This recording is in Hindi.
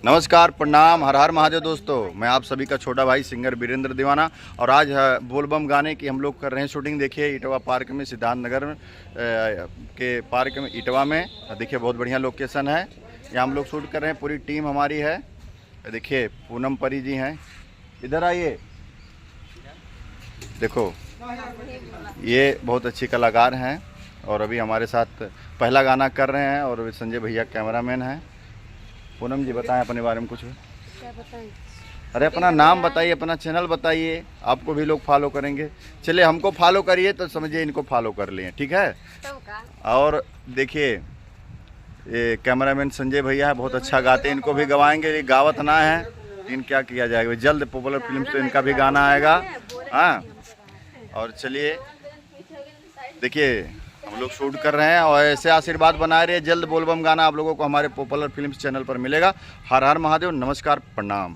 नमस्कार, प्रणाम, हर हर महादेव दोस्तों। मैं आप सभी का छोटा भाई सिंगर वीरेंद्र दीवाना और आज है बोलबम गाने की हम लोग कर रहे हैं शूटिंग। देखिए इटवा पार्क में, सिद्धार्थ नगर में के पार्क में इटवा में। देखिए बहुत बढ़िया लोकेशन है, यहाँ हम लोग शूट कर रहे हैं। पूरी टीम हमारी है। देखिए पूनम परी जी हैं, इधर आइए। देखो ये बहुत अच्छी कलाकार हैं और अभी हमारे साथ पहला गाना कर रहे हैं और संजय भैया कैमरामैन हैं। पूनम जी बताएं अपने बारे में कुछ। क्या बताएं? अरे अपना नाम बताइए, अपना चैनल बताइए, आपको भी लोग फॉलो करेंगे। चलिए हमको फॉलो करिए तो समझिए इनको फॉलो कर लिए, ठीक है। तो का? और देखिए ये कैमरामैन संजय भैया है, बहुत अच्छा गाते हैं, इनको भी गवाएंगे। ये गावत ना है इन क्या किया जाएगा, जल्द पॉपुलर फिल्म तो इनका भी गाना आएगा। हाँ, और चलिए देखिए हम लोग शूट कर रहे हैं और ऐसे आशीर्वाद बनाए रहिए। जल्द बोलबम गाना आप लोगों को हमारे पॉपुलर फिल्म्स चैनल पर मिलेगा। हर हर महादेव, नमस्कार, प्रणाम।